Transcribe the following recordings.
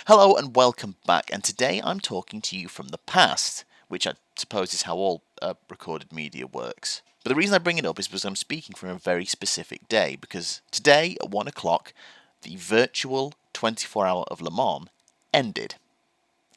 Hello and welcome back, and today I'm talking to you from the past, which I suppose is how all recorded media works. But the reason I bring it up is because I'm speaking from a very specific day, because today at 1 o'clock, the virtual 24-hour of Le Mans ended,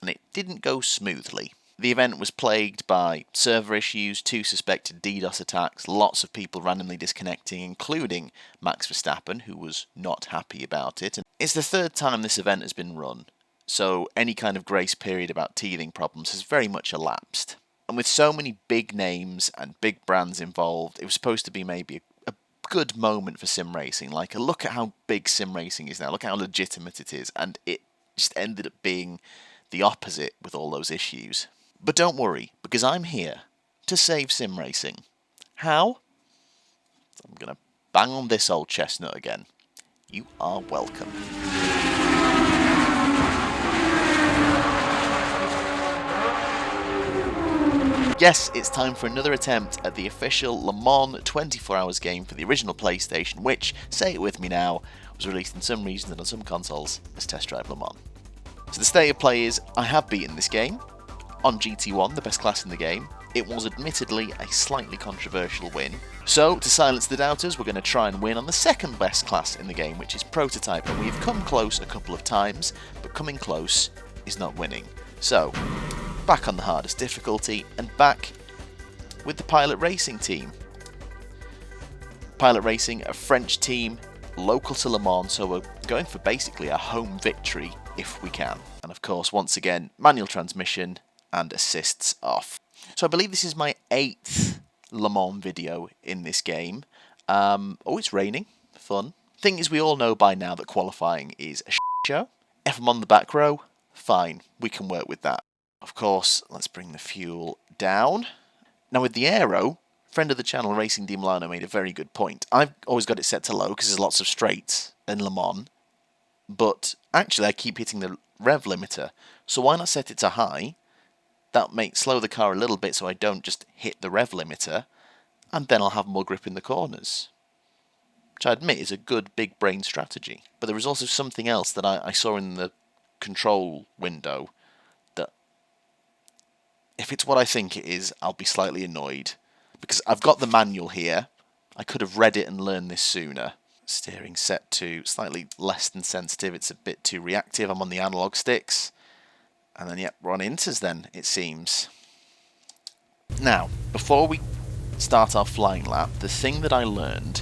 and it didn't go smoothly. The event was plagued by server issues, 2 suspected DDoS attacks, lots of people randomly disconnecting, including Max Verstappen, who was not happy about it. And it's the 3rd time this event has been run, so any kind of grace period about teething problems has very much elapsed. And with so many big names and big brands involved, it was supposed to be maybe a good moment for sim racing. Like, a look at how big sim racing is now, look at how legitimate it is, and it just ended up being the opposite with all those issues. But don't worry, because I'm here to save sim racing. How? I'm going to bang on this old chestnut again. You are welcome. Yes, it's time for another attempt at the official Le Mans 24 Hours game for the original PlayStation, which, say it with me now, was released in some regions and on some consoles as Test Drive Le Mans. So the state of play is, I have beaten this game on GT1, the best class in the game. It was admittedly a slightly controversial win. So, to silence the doubters, we're going to try and win on the second best class in the game, which is Prototype, and we've come close a couple of times, but coming close is not winning. So, back on the hardest difficulty, and back with the Pilot Racing team. Pilot Racing, a French team, local to Le Mans, so we're going for basically a home victory if we can. And of course, once again, manual transmission and assists off. So I believe this is my 8th Le Mans video in this game. Oh, it's raining. Fun. Thing is, we all know by now that qualifying is a show. If I'm on the back row, fine, we can work with that. Of course, let's bring the fuel down. Now with the aero, friend of the channel Racing Di Milano made a very good point. I've always got it set to low because there's lots of straights in Le Mans, but actually I keep hitting the rev limiter, so why not set it to high? That might slow the car a little bit so I don't just hit the rev limiter, and then I'll have more grip in the corners. Which I admit is a good big brain strategy. But there was also something else that I saw in the control window that, if it's what I think it is, I'll be slightly annoyed. Because I've got the manual here. I could have read it and learned this sooner. Steering set to slightly less than sensitive. It's a bit too reactive. I'm on the analog sticks. And then, yep, we're on inters then, it seems. Now, before we start our flying lap, the thing that I learned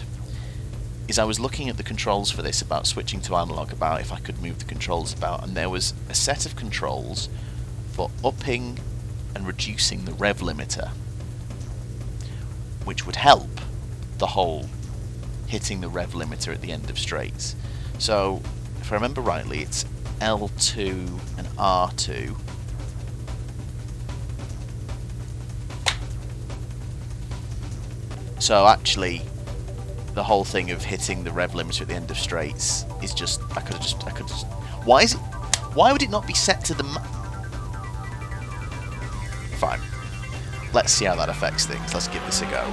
is I was looking at the controls for this, about switching to analog, about if I could move the controls about, and there was a set of controls for upping and reducing the rev limiter, which would help the whole hitting the rev limiter at the end of straights. So, if I remember rightly, it's L2 and R2. So actually, the whole thing of hitting the rev limiter at the end of straights is just, I could just, why would it not be set to the Fine. Let's see how that affects things. Let's give this a go.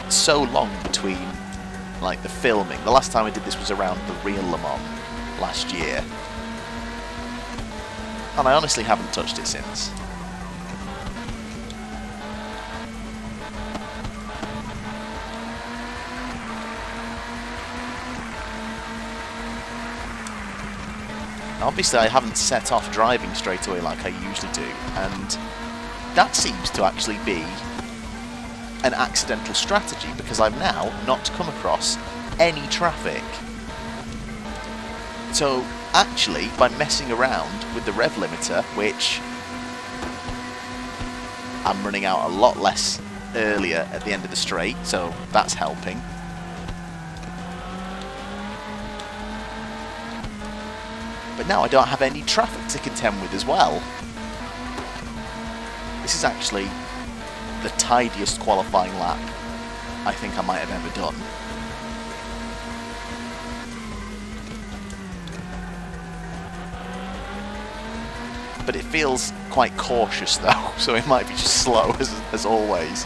It's so long between, like, the filming. The last time I did this was around the real Le Mans last year, and I honestly haven't touched it since. Obviously I haven't set off driving straight away like I usually do, and that seems to actually be an accidental strategy because I've now not come across any traffic. So, actually, by messing around with the rev limiter, which I'm running out a lot less earlier at the end of the straight, so that's helping. But now I don't have any traffic to contend with as well. This is actually the tidiest qualifying lap I think I might have ever done. But it feels quite cautious though, so it might be just slow as always.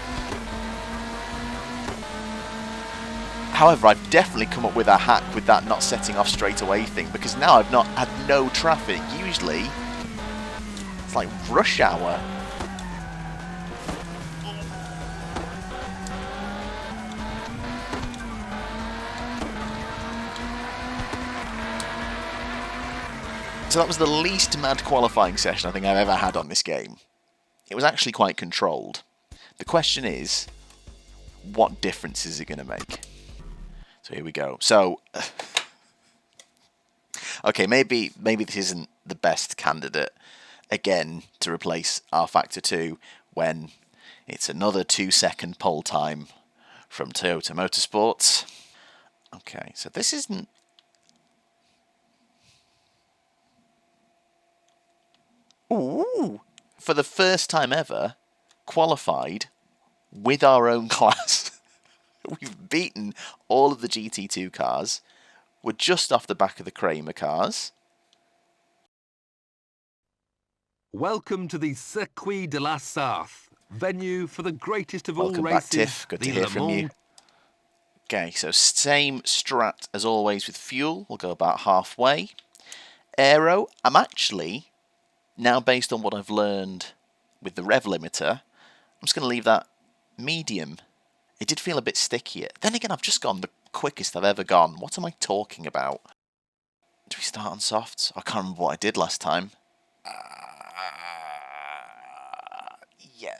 However, I've definitely come up with a hack with that not setting off straight away thing, because now I've not had no traffic. Usually, it's like rush hour. So that was the least mad qualifying session I think I've ever had on this game. It was actually quite controlled. The question is, what difference is it going to make? So here we go. So, okay, maybe this isn't the best candidate, again, to replace R-Factor 2 when it's another 2-second pole time from Toyota Motorsports. Okay, so this isn't... Ooh! For the first time ever, qualified with our own class. We've beaten all of the GT2 cars. We're just off the back of the Kramer cars. Welcome to the Circuit de la Sarthe, venue for the greatest of all races. Welcome back, Tiff. Good to hear from you. Okay, so same strat as always with fuel. We'll go about halfway. Aero, I'm actually, now based on what I've learned with the rev limiter, I'm just going to leave that medium. It did feel a bit stickier. Then again, I've just gone the quickest I've ever gone. What am I talking about? Do we start on softs? I can't remember what I did last time. Yeah.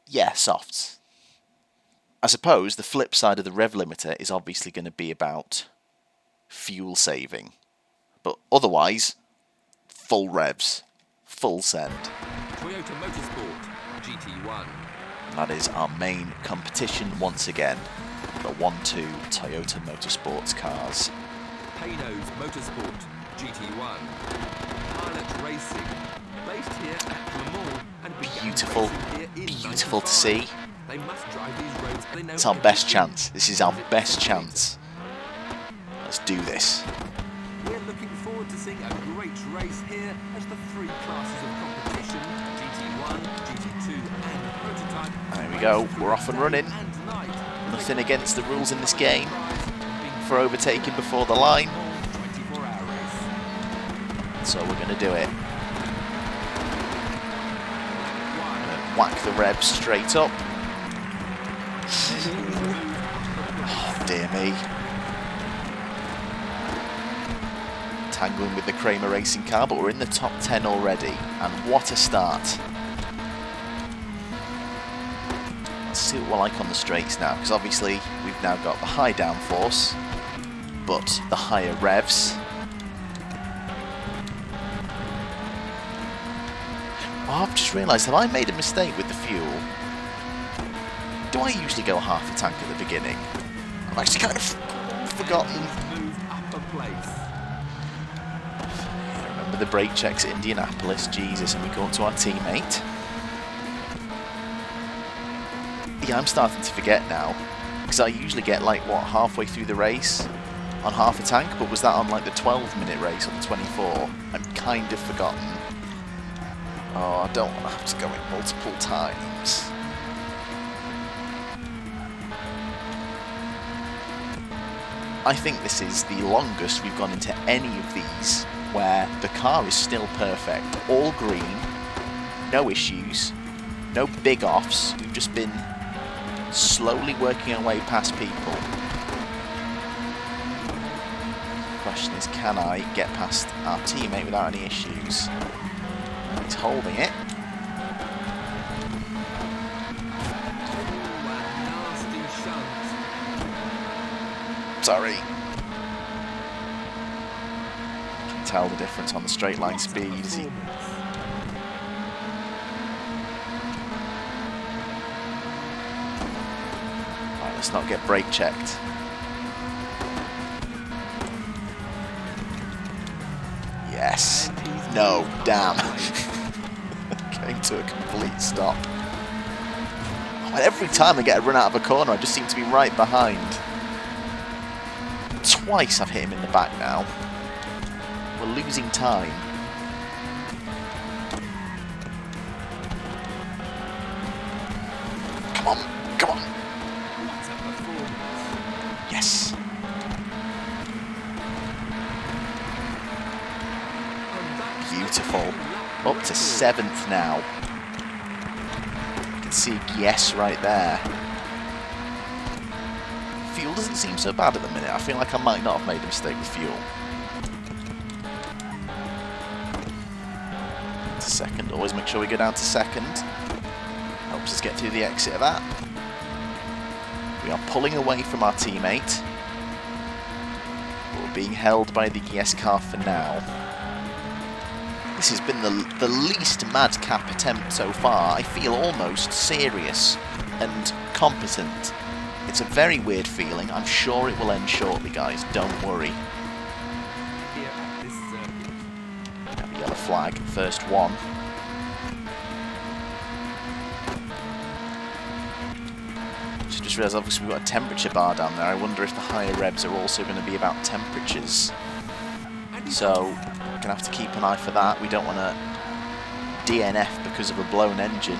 Yeah, softs. I suppose the flip side of the rev limiter is obviously going to be about fuel saving. But otherwise, full revs, full send. Toyota Motorsport GT1. That is our main competition once again. The 1-2 Toyota Motorsports cars. Paynos Motorsport GT1. Pilot Racing, based here at Le Mans and beautiful, beautiful to see. They must drive these roads. They know it's our best chance. This is our best chance. Let's do this. We're looking forward to seeing a great race here as the three classes of competition, GT1, GT2 and prototype. There we go, we're off and running. Nothing against the rules in this game for overtaking before the line. So we're going to do it. Whack the revs straight up. Oh, dear me. Tangling with the Kramer racing car, but we're in the top 10 already, and what a start. Let's see what we're like on the straights now, because obviously we've now got the high downforce, but the higher revs. Oh, I've just realised, have I made a mistake with the fuel? Do I usually go half a tank at the beginning? I've actually kind of forgotten. Remember the brake checks at Indianapolis, Jesus, and we go up to our teammate. Yeah, I'm starting to forget now, because I usually get like, what, halfway through the race on half a tank, but was that on like the 12-minute race on the 24? I'm kind of forgotten. Oh, I don't want to have to go in multiple times. I think this is the longest we've gone into any of these where the car is still perfect. All green, no issues, no big offs. We've just been slowly working our way past people. The question is, can I get past our teammate without any issues? He's holding it. Sorry. You can tell the difference on the straight line speed as he... Right, let's not get brake checked. Yes. No, damn. Came to a complete stop. And every time I get a run out of a corner, I just seem to be right behind. Twice I've hit him in the back now. We're losing time. Come on, come on. Yes. Beautiful. Up to 7th now. You can see yes right there. Fuel doesn't seem so bad at the minute. I feel like I might not have made a mistake with fuel. To second. Always make sure we go down to second. Helps us get through the exit of that. We are pulling away from our teammate. But we're being held by the yes car for now. This has been the least madcap attempt so far. I feel almost serious and competent. It's a very weird feeling. I'm sure it will end shortly, guys. Don't worry. Have a yellow flag, first one. Just realised obviously we've got a temperature bar down there. I wonder if the higher revs are also going to be about temperatures. So we're going to have to keep an eye for that. We don't want to DNF because of a blown engine,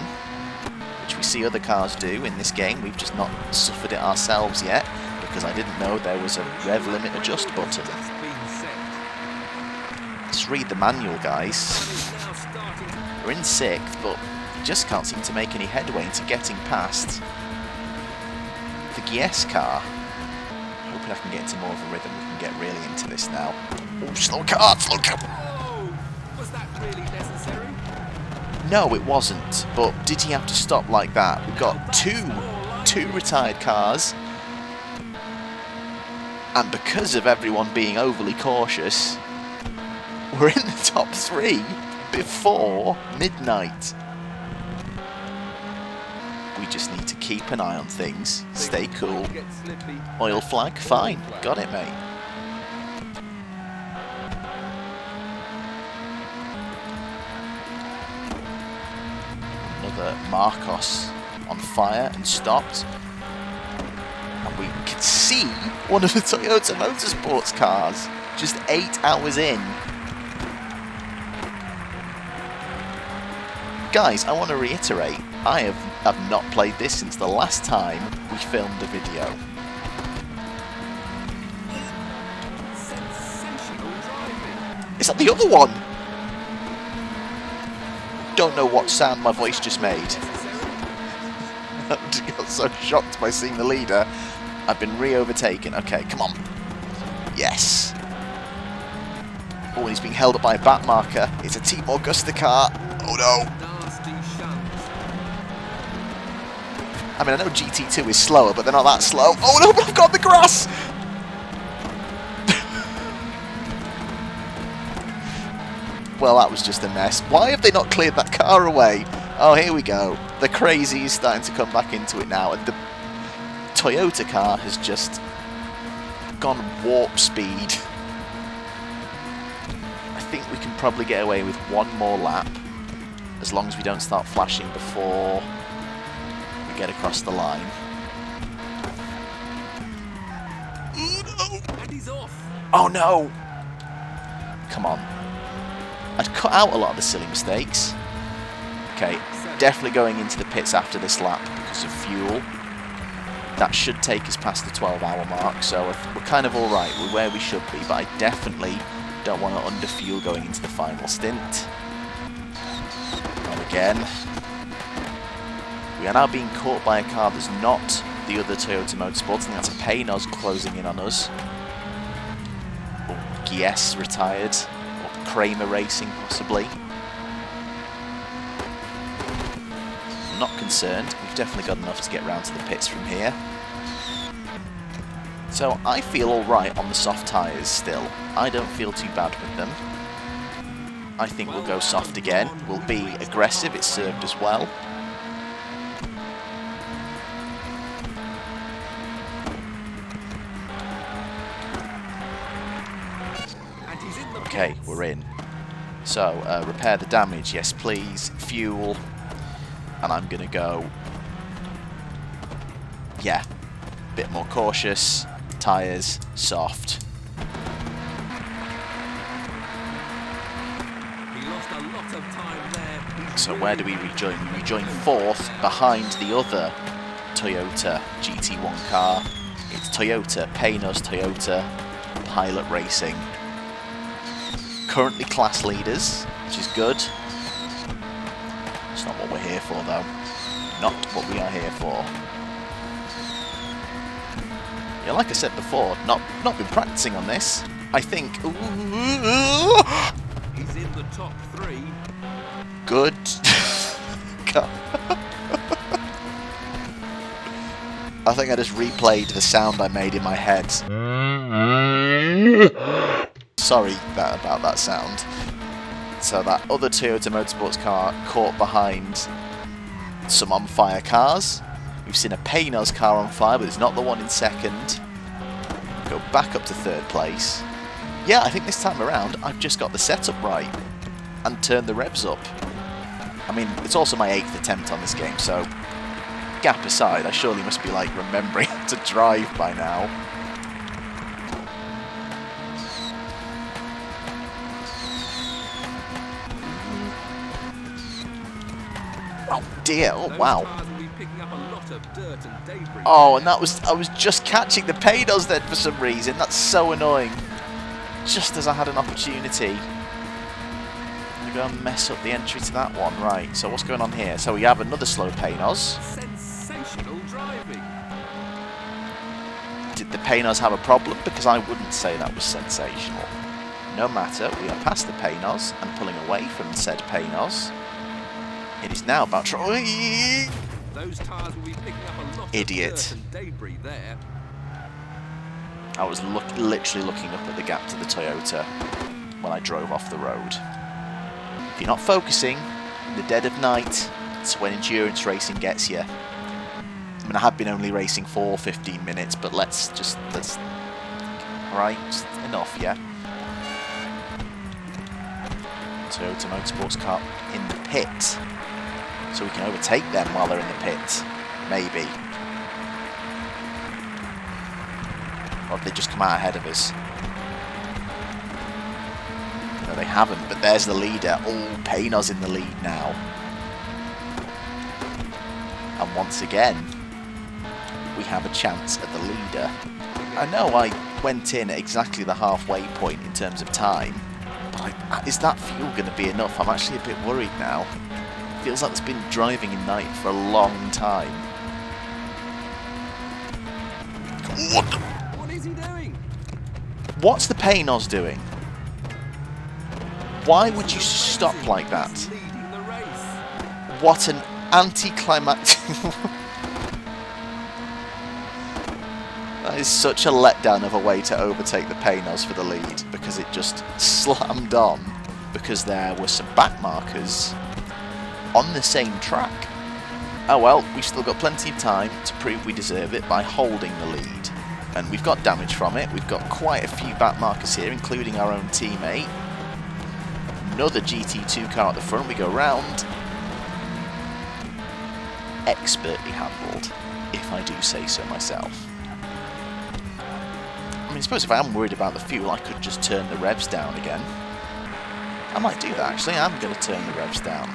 which we see other cars do in this game. We've just not suffered it ourselves yet, because I didn't know there was a rev limit adjust button. Just read the manual, guys. We're in 6th, but we just can't seem to make any headway into getting past the GS car. Hoping I can get into more of a rhythm. We can get really into this now. Oh, slow car, slow car! Oh, was that really necessary? No, it wasn't. But did he have to stop like that? We've got two retired cars, and because of everyone being overly cautious, we're in the top 3 before midnight. We just need to keep an eye on things, stay cool. Oil flag, fine. Got it, mate. Another Marcos on fire and stopped. And we can see one of the Toyota Motorsports cars just 8 hours in. Guys, I want to reiterate, I have not played this since the last time we filmed a video. Is that the other one? Don't know what sound my voice just made. I got so shocked by seeing the leader. I've been re-overtaken. Okay, come on. Yes. Oh, he's being held up by a back marker. It's a Team Augusta car. Oh no. I mean, I know GT2 is slower, but they're not that slow. Oh no, but I've got the grass! Well, that was just a mess. Why have they not cleared that car away? Oh, here we go. The crazy is starting to come back into it now, and the Toyota car has just gone warp speed. I think we can probably get away with one more lap, as long as we don't start flashing before we get across the line. Oh no! And he's off. Oh no! Come on. I'd cut out a lot of the silly mistakes. Okay, definitely going into the pits after this lap because of fuel. That should take us past the 12-hour mark, so we're kind of alright. We're where we should be, but I definitely don't want to under-fuel going into the final stint. Not again. We are now being caught by a car that's not the other Toyota Motorsports. I think that's a Paynos closing in on us. Oh, Gies retired. Or Kramer Racing, possibly. I'm not concerned. We've definitely got enough to get round to the pits from here. So I feel alright on the soft tyres still. I don't feel too bad with them. I think we'll go soft again. We'll be aggressive. It served us well. Okay, we're in. So, repair the damage, yes please. Fuel. And I'm going to go, yeah, a bit more cautious. Tyres, soft. He lost a lot of time there. So where do we rejoin? We rejoin 4th behind the other Toyota GT1 car. It's It's Toyota, Paynos Toyota Pilot Racing. Currently class leaders, which is good. It's not what we're here for though. Not what we are here for. Yeah, like I said before, not been practicing on this. I think... He's in the top 3. Good. I think I just replayed the sound I made in my head. Sorry about that sound. So that other Toyota Motorsports car caught behind some on fire cars. We've seen a Paynos car on fire, but it's not the one in second. Go back up to third place. Yeah, I think this time around I've just got the setup right and turned the revs up. I mean, it's also my 8th attempt on this game, so gap aside, I surely must be like remembering how to drive by now. Oh dear, oh wow. Oh, and I was just catching the Paynos then for some reason. That's so annoying. Just as I had an opportunity. I'm going to go and mess up the entry to that one. Right, so what's going on here? So we have another slow Paynos. Sensational driving. Did the Paynos have a problem? Because I wouldn't say that was sensational. No matter, we are past the Paynos and pulling away from said Paynos. It is now about trying. Those tires will be picking up a lot Idiot. of dirt and debris there. I was literally looking up at the gap to the Toyota when I drove off the road. If you're not focusing in the dead of night, it's when endurance racing gets you. I mean, I have been only racing for 15 minutes, but let's... Alright, just enough, yeah? Toyota Motorsports car in the pit. So we can overtake them while they're in the pit. Maybe. Or have they just come out ahead of us? No, they haven't, but there's the leader. Oh, Paynos in the lead now. And once again, we have a chance at the leader. I know I went in at exactly the halfway point in terms of time, but is that fuel going to be enough? I'm actually a bit worried now. Feels like it's been driving in night for a long time. What is he doing? What's the Paynos doing? Why would you stop like that? Leading the race. What an anticlimactic... That is such a letdown of a way to overtake the Paynos for the lead, because it just slammed on because there were some back markers on the same track. Oh well, we've still got plenty of time to prove we deserve it by holding the lead. And we've got damage from it. We've got quite a few back markers here, including our own teammate. Another GT2 car at the front. We go round. Expertly handled, if I do say so myself. I mean, I suppose if I am worried about the fuel, I could just turn the revs down again. I might do that, actually. I'm going to turn the revs down.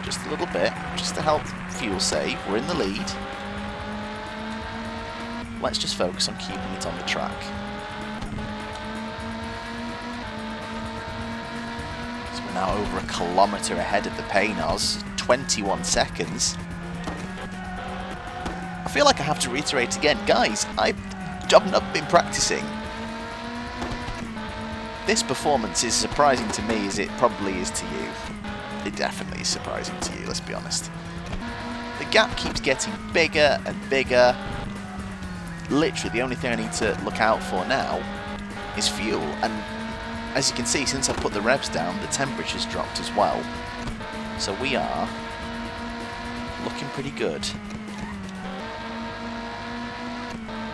Just a little bit, just to help fuel save. We're in the lead. Let's just focus on keeping it on the track. So we're now over a kilometre ahead of the Paynos. 21 seconds. I feel like I have to reiterate again. Guys, I've not been practicing. This performance is surprising to me as it probably is to you. It definitely is surprising to you, let's be honest. The gap keeps getting bigger and bigger. Literally, the only thing I need to look out for now is fuel. And as you can see, since I put the revs down, the temperature's dropped as well. So we are looking pretty good.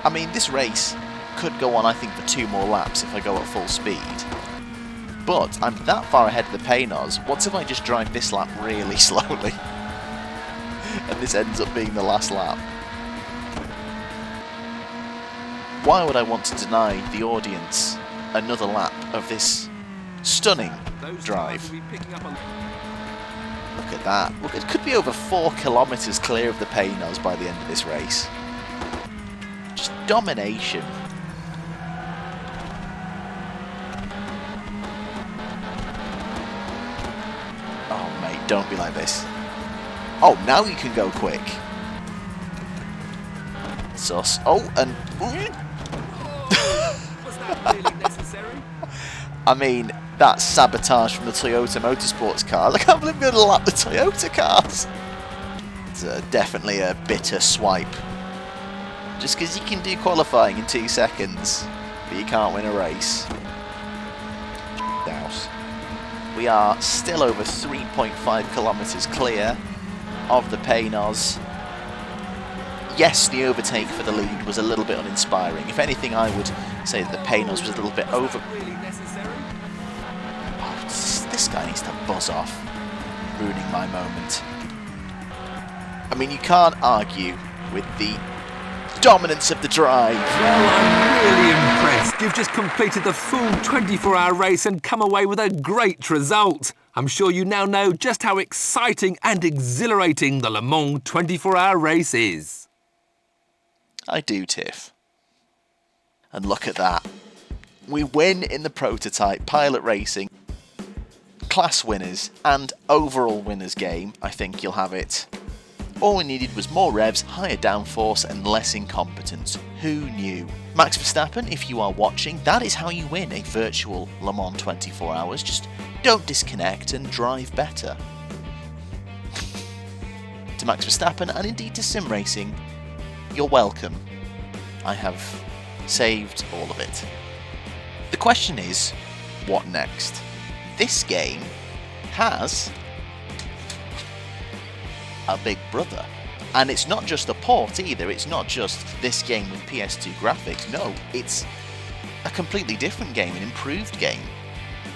I mean, this race could go on, I think, for 2 more laps if I go at full speed. But I'm that far ahead of the Paynos. What if I just drive this lap really slowly? And this ends up being the last lap. Why would I want to deny the audience another lap of this stunning drive? Look at that. Look, it could be over 4 kilometres clear of the Paynos by the end of this race. domination. Oh, mate, don't be like this. Oh, now you can go quick. Sus. Oh, and... Was that really necessary? I mean, that's sabotage from the Toyota Motorsports cars. I can't believe we're going to lap the Toyota cars. It's definitely a bitter swipe. Just because you can do qualifying in 2 seconds, but you can't win a race. Douse. We are still over 3.5 kilometres clear of the Paynos. Yes, the overtake for the lead was a little bit uninspiring. If anything, I would say that the Paynos was a little bit over... Really necessary? Oh, this guy needs to buzz off, ruining my moment. I mean, you can't argue with the dominance of the drive. Well, I'm really impressed. You've just completed the full 24-hour race and come away with a great result. I'm sure you now know just how exciting and exhilarating the Le Mans 24-hour race is. I do, Tiff. And look at that. We win in the prototype pilot racing, class winners and overall winners game. I think you'll have it. All we needed was more revs, higher downforce and less incompetence. Who knew? Max Verstappen, if you are watching, that is how you win a virtual Le Mans 24 hours. Just don't disconnect and drive better. To Max Verstappen and indeed to sim racing, you're welcome. I have saved all of it. The question is, what next? This game has a big brother. And it's not just a port either, it's not just this game with PS2 graphics, no, it's a completely different game, an improved game.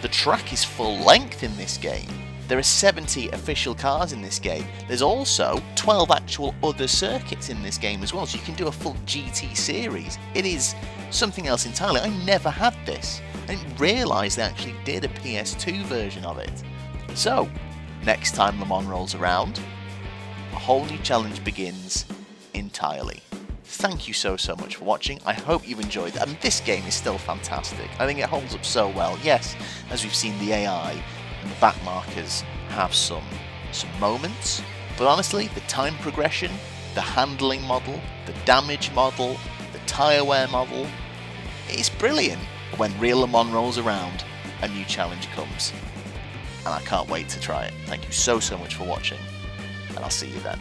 The track is full length in this game. There are 70 official cars in this game. There's also 12 actual other circuits in this game as well, so you can do a full GT series. It is something else entirely. I never had this. I didn't realise they actually did a PS2 version of it. So, next time Le Mans rolls around, a whole new challenge begins entirely. Thank you so much for watching. I hope you've enjoyed it. I mean, this game is still fantastic. I think it holds up so well. Yes, as we've seen, the AI and the back markers have some moments, but honestly, the time progression, the handling model, the damage model, the tyre wear model, it's brilliant. When real Le Mans rolls around, a new challenge comes, and I can't wait to try it. Thank you so much for watching, and I'll see you then.